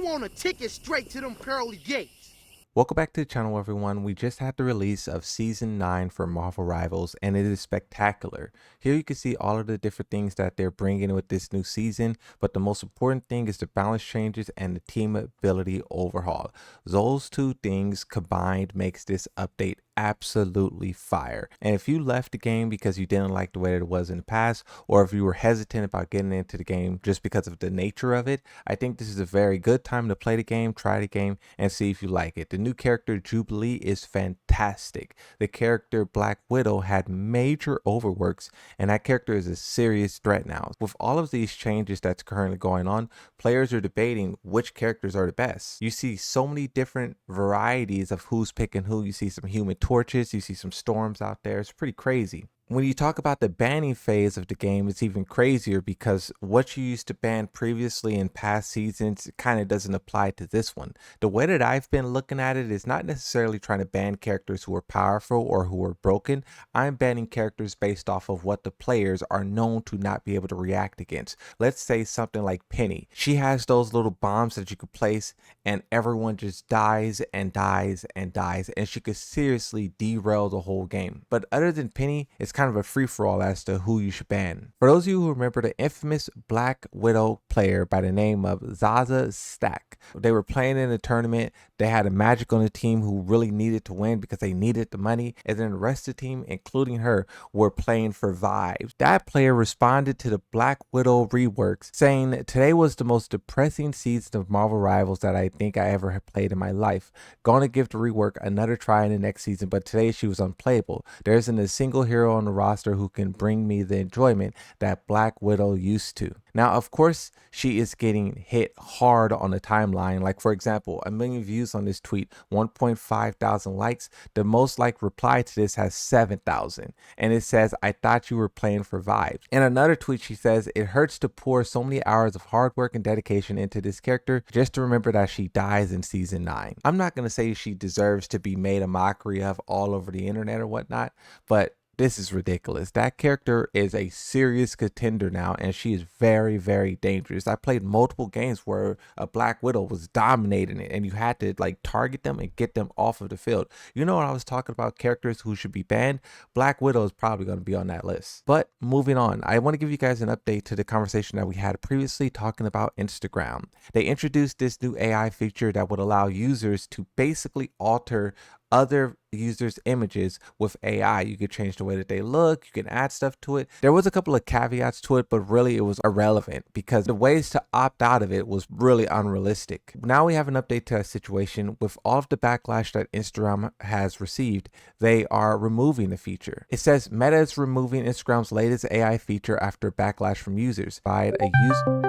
want a ticket straight to them pearly gates. Welcome back to the channel, everyone. We just had the release of Season 9 for Marvel Rivals, and it is spectacular. Here you can see all of the different things that they're bringing with this new season, but the most important thing is the balance changes and the team ability overhaul. Those two things combined makes this update absolutely fire. And if you left the game because you didn't like the way that it was in the past, or if you were hesitant about getting into the game just because of the nature of it, I think this is a very good time to play the game, try the game, and see if you like it. The new character Jubilee is fantastic. The character Black Widow had major overworks, and that character is a serious threat now. With all of these changes that's currently going on, players are debating which characters are the best. You see so many different varieties of who's picking who. You see some Human Torches, you see some Storms out there. It's pretty crazy. When you talk about the banning phase of the game, it's even crazier because what you used to ban previously in past seasons kind of doesn't apply to this one. The way that I've been looking at it is not necessarily trying to ban characters who are powerful or who are broken. I'm banning characters based off of what the players are known to not be able to react against. Let's say something like Penny. She has those little bombs that you could place and everyone just dies and dies and dies, and she could seriously derail the whole game. But other than Penny, it's kind of a free-for-all as to who you should ban. For those of you who remember the infamous Black Widow player by the name of Zaza Stack, they were playing in a tournament. They had a Magic on the team who really needed to win because they needed the money, and then the rest of the team, including her, were playing for vibes. That player responded to the Black Widow reworks, saying today was the most depressing season of Marvel Rivals that I think I ever have played in my life. Gonna give the rework another try in the next season, but today she was unplayable. There isn't a single hero on the roster who can bring me the enjoyment that Black Widow used to. Now, of course, she is getting hit hard on the timeline. Like, for example, 1 million views on this tweet, 1.5 thousand likes. The most liked reply to this has 7,000. And it says, I thought you were playing for vibes. In another tweet, she says, it hurts to pour so many hours of hard work and dedication into this character just to remember that she dies in season 9. I'm not going to say she deserves to be made a mockery of all over the internet or whatnot, but this is ridiculous. That character is a serious contender now, and she is very, very dangerous. I played multiple games where a Black Widow was dominating it, and you had to like target them and get them off of the field. You know what I was talking about, characters who should be banned? Black Widow is probably going to be on that list. But moving on, I want to give you guys an update to the conversation that we had previously talking about Instagram. They introduced this new AI feature that would allow users to basically alter other users' images with AI. You could change the way that they look, you can add stuff to it. There was a couple of caveats to it, but really it was irrelevant because the ways to opt out of it was really unrealistic. Now we have an update to that situation. With all of the backlash that Instagram has received, they are removing the feature. It says Meta is removing Instagram's latest AI feature after backlash from users. By a user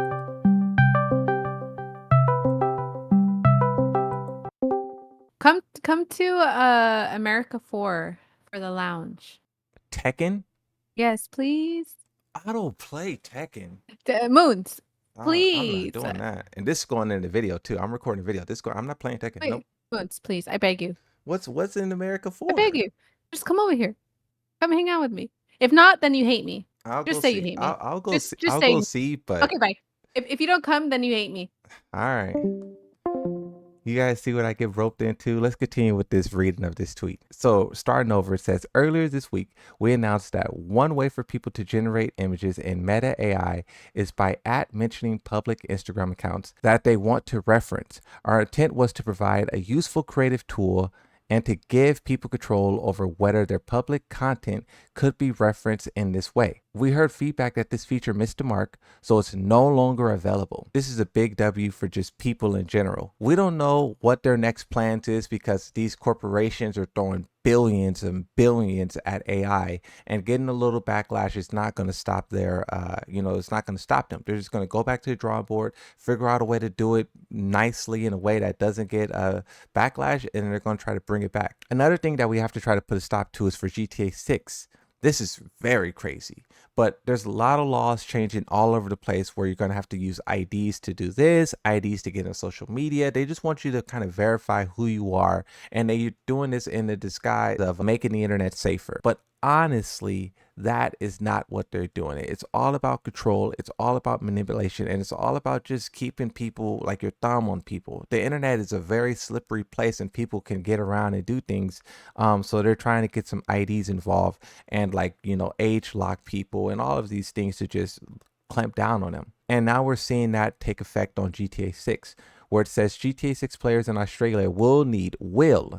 Come to America 4 for the lounge. Tekken? Yes, please. I don't play Tekken. Moons, I'm please. not doing that. And this is going in the video too. I'm recording a video. I'm not playing Tekken. Wait, Nope. Moons, please. I beg you. What's in America I 4? beg you. Just come over here. Come hang out with me. If not, then you hate me. I'll Just go say see. you hate me. I'll go Just see. just I'll say. go see, but Okay, bye. If you don't come, then you hate me. all right. You guys see what I get roped into? Let's continue with this reading of this tweet. So starting over, it says, earlier this week, we announced that one way for people to generate images in Meta AI is by mentioning public Instagram accounts that they want to reference. Our intent was to provide a useful creative tool and to give people control over whether their public content could be referenced in this way. We heard feedback that this feature missed the mark, so it's no longer available. This is a big W for just people in general. We don't know what their next plans is because these corporations are throwing billions and billions at AI, and getting a little backlash is not going to stop their, it's not going to stop them. They're just going to go back to the drawing board, figure out a way to do it nicely in a way that doesn't get a backlash, and they're going to try to bring it back. Another thing that we have to try to put a stop to is for GTA 6. This is very crazy, but there's a lot of laws changing all over the place where you're going to have to use IDs to do this, IDs to get on social media. They just want you to kind of verify who you are, and they're doing this in the disguise of making the internet safer. But honestly, that is not what they're doing. It's all about control. It's all about manipulation. And it's all about just keeping people like your thumb on people. The internet is a very slippery place and people can get around and do things. So they're trying to get some IDs involved and like, age lock people and all of these things to just clamp down on them. And now we're seeing that take effect on GTA 6, where it says GTA 6 players in Australia will,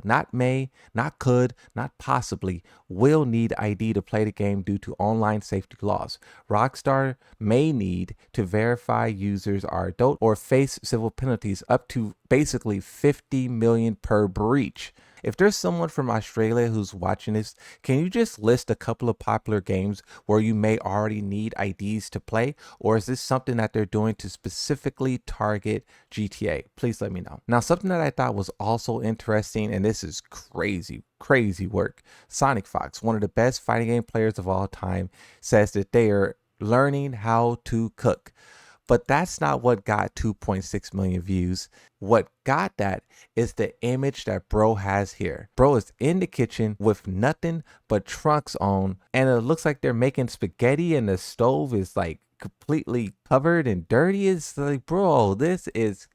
not may, not could, not possibly, will need ID to play the game due to online safety laws. Rockstar may need to verify users are adult or face civil penalties up to basically 50 million per breach. If there's someone from Australia who's watching this, can you just list a couple of popular games where you may already need IDs to play? Or is this something that they're doing to specifically target GTA? Please let me know. Now, something that I thought was also interesting, and this is crazy work. Sonic Fox, one of the best fighting game players of all time, says that they are learning how to cook. But that's not what got 2.6 million views. What got that is the image that bro has here. Bro is in the kitchen with nothing but trunks on, and it looks like they're making spaghetti and the stove is like completely covered and dirty. It's like, bro,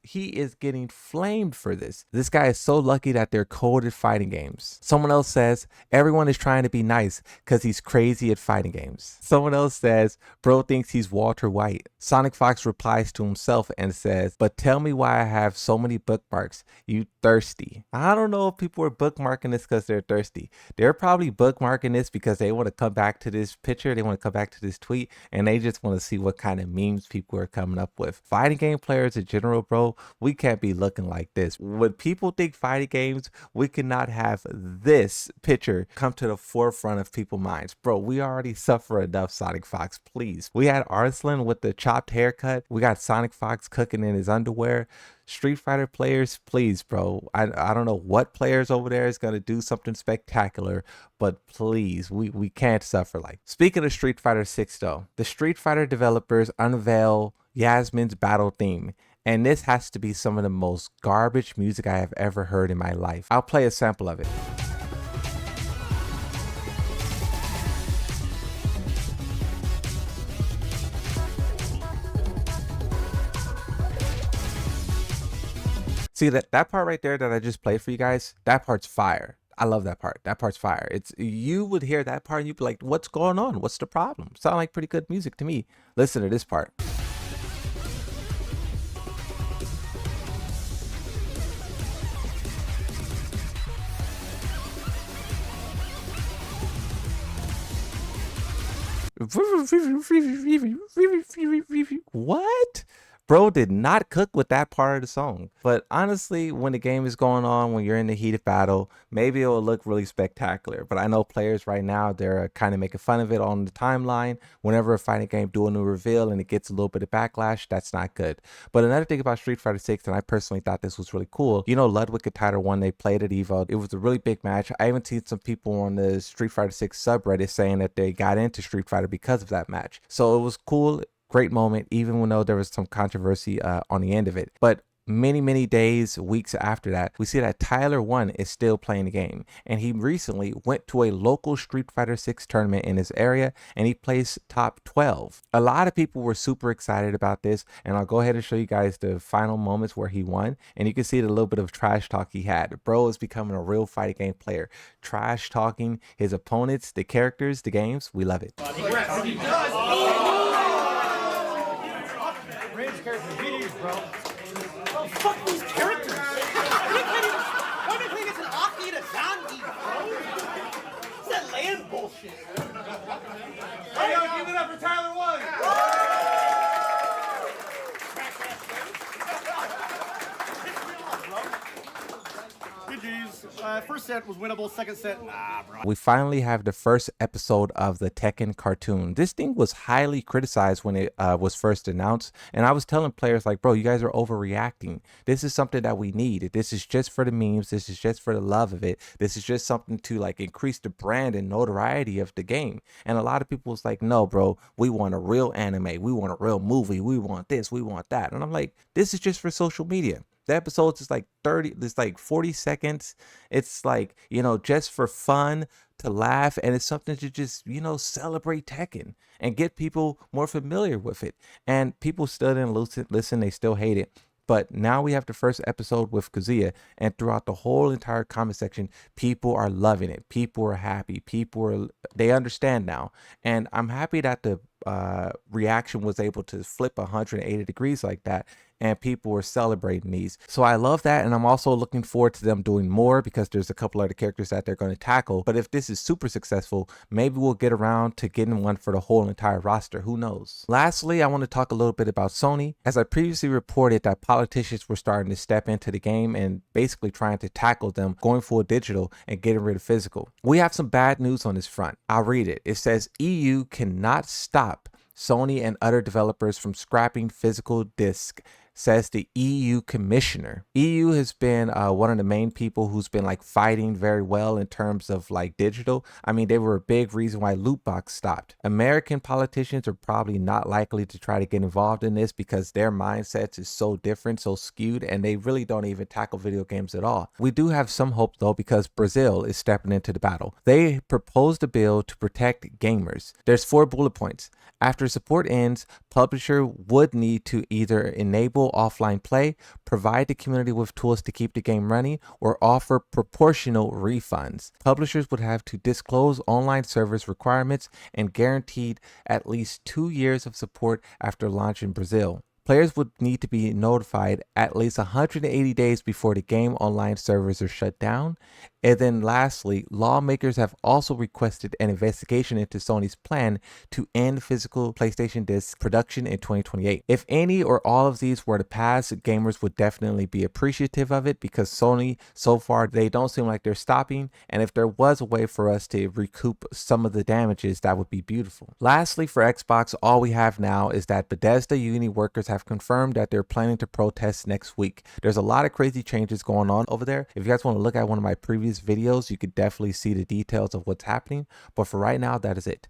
he is getting flamed for this. This guy is so lucky that they're cold at fighting games. Someone else says everyone is trying to be nice because he's crazy at fighting games. Someone else says bro thinks he's Walter White. Sonic Fox replies to himself and says, but tell me why I have so many bookmarks, you thirsty. I don't know if people are bookmarking this because they're thirsty. They're probably bookmarking this because they want to come back to this picture, they want to come back to this tweet, and they just want to see what kind of memes people are coming up with. Fighting game players in general, bro, we can't be looking like this. When people think fighting games, we cannot have this picture come to the forefront of people's minds. Bro, we already suffer enough, Sonic Fox, please. We had Arslan with the chopped haircut. We got Sonic Fox cooking in his underwear. Street Fighter players, please, bro. I don't know what players over there is going to do something spectacular, but please, we can't suffer like. Speaking of Street Fighter 6 though, the Street Fighter developers unveil Yasmin's battle theme. And this has to be some of the most garbage music I have ever heard in my life. I'll play a sample of it. See that part right there that I just played for you guys, that part's fire. I love that part. That part's fire. You would hear that part and you'd be like, what's going on? What's the problem? Sound like pretty good music to me. Listen to this part. What? Bro did not cook with that part of the song. But honestly, when the game is going on, when you're in the heat of battle, maybe it will look really spectacular. But I know players right now, they're kind of making fun of it on the timeline. Whenever a fighting game do a new reveal and it gets a little bit of backlash, that's not good. But another thing about Street Fighter 6, and I personally thought this was really cool, Ludwig and Title 1, they played at EVO. It was a really big match. I even seen some people on the Street Fighter 6 subreddit saying that they got into Street Fighter because of that match. So it was cool. Great moment, even though there was some controversy on the end of it. But many days, weeks after that, we see that Tyler 1 is still playing the game. And he recently went to a local Street Fighter 6 tournament in his area and he placed top 12. A lot of people were super excited about this. And I'll go ahead and show you guys the final moments where he won. And you can see the little bit of trash talk he had. Bro is becoming a real fighting game player. Trash talking his opponents, the characters, the games. We love it. Bro. Oh, fuck these characters! Why do you think it's an Aki and a Zangi, bro? It's that land bullshit. Hey, yo, give it up for Tyler 1! GG's. First set was winnable, second set, nah, bro. We finally have the first episode of the Tekken cartoon. This thing was highly criticized when it was first announced, and I was telling players like, bro, you guys are overreacting. This is something that we need. This is just for the memes. This is just for the love of it. This is just something to like increase the brand and notoriety of the game. And a lot of people was like, no, bro, we want a real anime. We want a real movie. We want this. We want that. And I'm like, this is just for social media. The episodes is like 30, it's like 40 seconds. It's like, you know, just for fun to laugh, and it's something to just, you know, celebrate Tekken and get people more familiar with it. And people still didn't listen, they still hate it. But now we have the first episode with Kazuya, and throughout the whole entire comment section, people are loving it. People are happy. They understand now. And I'm happy that the reaction was able to flip 180 degrees like that, and people were celebrating these. So I love that, and I'm also looking forward to them doing more because there's a couple other characters that they're going to tackle. But if this is super successful, maybe we'll get around to getting one for the whole entire roster. Who knows? Lastly, I want to talk a little bit about Sony. As I previously reported that politicians were starting to step into the game and basically trying to tackle them, going full digital and getting rid of physical. We have some bad news on this front. I'll read it. It says EU cannot stop Sony and other developers from scrapping physical disc, says the EU commissioner. EU has been one of the main people who's been like fighting very well in terms of like digital. I mean, they were a big reason why loot box stopped. American politicians are probably not likely to try to get involved in this because their mindsets is so different, so skewed, and they really don't even tackle video games at all. We do have some hope though, because Brazil is stepping into the battle. They proposed a bill to protect gamers. There's 4 bullet points. After support ends, publisher would need to either enable offline play, provide the community with tools to keep the game running, or offer proportional refunds. Publishers would have to disclose online service requirements and guaranteed at least 2 years of support after launch in Brazil. Players would need to be notified at least 180 days before the game online servers are shut down. And then lastly, lawmakers have also requested an investigation into Sony's plan to end physical PlayStation disc production in 2028. If any or all of these were to pass, gamers would definitely be appreciative of it, because Sony, so far, they don't seem like they're stopping. And if there was a way for us to recoup some of the damages, that would be beautiful. Lastly, for Xbox, all we have now is that Bethesda Unity workers have confirmed that they're planning to protest next week. There's a lot of crazy changes going on over there. If you guys want to look at one of my previous videos, you could definitely see the details of what's happening. But for right now, that is it.